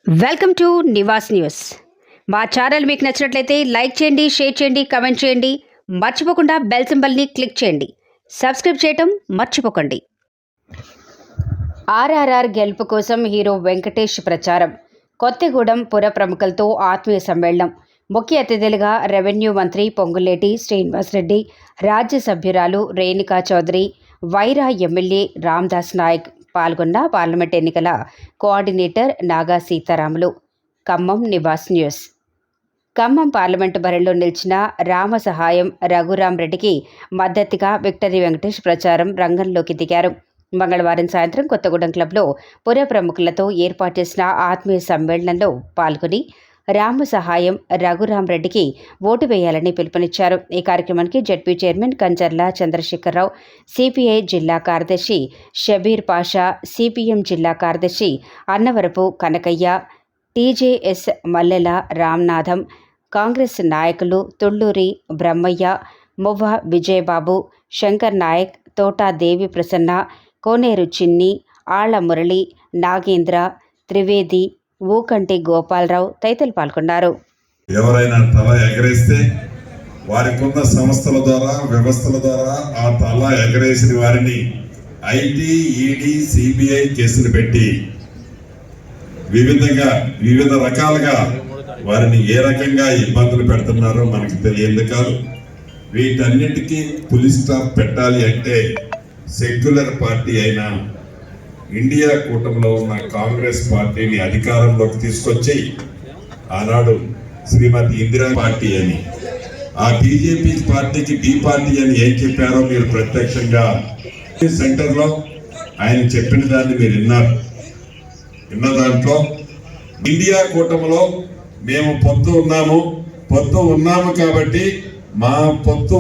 Welcome to Nivas news. మా channel మీకు నచ్చినట్లయితే లైక్ చేయండి, షేర్ చేయండి, కమెంట్ చేయండి. మర్చిపోకుండా బెల్ సింబల్ని క్లిక్ చేయండి. సబ్స్క్రైబ్ చేయటం మర్చిపోకండి. ఆర్ఆర్ఆర్ గెలుపు కోసం హీరో వెంకటేష్ ప్రచారం. కొత్తగూడెం పుర ప్రముఖులతో ఆత్మీయ సమ్మేళనం. ముఖ్య అతిథులుగా రెవెన్యూ మంత్రి పొంగులేటి శ్రీనివాసరెడ్డి, రాజ్యసభ్యురాలు రేణుకా చౌదరి, వైరా ఎమ్మెల్యే రామ్దాస్ నాయక్ పాల్గొన్న పార్లమెంట్ ఎన్నికల కోఆర్డినేటర్ నాగా సీతారాములు. ఖమ్మం నివాస్ న్యూస్. ఖమ్మం పార్లమెంటు బరిలో నిలిచిన రామసహాయం రఘురాం రెడ్డికి మద్దతుగా విక్టరీ వెంకటేష్ ప్రచారం రంగంలోకి దిగారు. మంగళవారం సాయంత్రం కొత్తగూడెం క్లబ్లో పుర ప్రముఖులతో ఏర్పాటు చేసిన ఆత్మీయ సమ్మేళనంలో పాల్గొని రామసహాయం రఘురాం రెడ్డికి ఓటు వేయాలని పిలుపునిచ్చారు. ఈ కార్యక్రమానికి ZP chairman Kancharla Chandrasekhara Rao, CPI జిల్లా కార్యదర్శి షబీర్ పాషా, సిపిఎం జిల్లా కార్యదర్శి అన్నవరపు కనకయ్య, టీజేఎస్ మల్లెల రామ్నాథం, కాంగ్రెస్ నాయకులు తుళ్లూరి బ్రహ్మయ్య, మువ్వ విజయబాబు, శంకర్ నాయక్, తోటా దేవి ప్రసన్న, కోనేరు చిన్ని, ఆళ్ల మురళి, నాగేంద్ర, త్రివేది, ఊకంటి గోపాలరావు తదితరులు పాల్గొన్నారు. ఎవరైనా తల ఎగరేస్తే వారికి ఉన్న సంస్థల ద్వారా వ్యవస్థల ద్వారా ఆ తల ఎగరేసిన వారిని ఐటీ, ఈడీ, సిబిఐ కేసులు పెట్టి వివిధ రకాలుగా వారిని ఏ రకంగా ఇబ్బందులు పెడుతున్నారో మనకు తెలియదు కాదు. వీటన్నిటికీ పులి స్టాప్ పెట్టాలి అంటే సెక్యులర్ పార్టీ అయిన ఇండియా కూటమిలో ఉన్న కాంగ్రెస్ పార్టీని అధికారంలోకి తీసుకొచ్చి ఆనాడు శ్రీమతి ఇందిరా పార్టీ అని, ఆ బీజేపీ పార్టీకి బి పార్టీ అని ఏం చెప్పారో మీరు ప్రత్యక్షంగా సెంటర్లో ఆయన చెప్పిన దాన్ని మీరు విన్న దాంట్లో ఇండియా కూటమిలో మేము పొత్తు ఉన్నాము కాబట్టి మా పొత్తు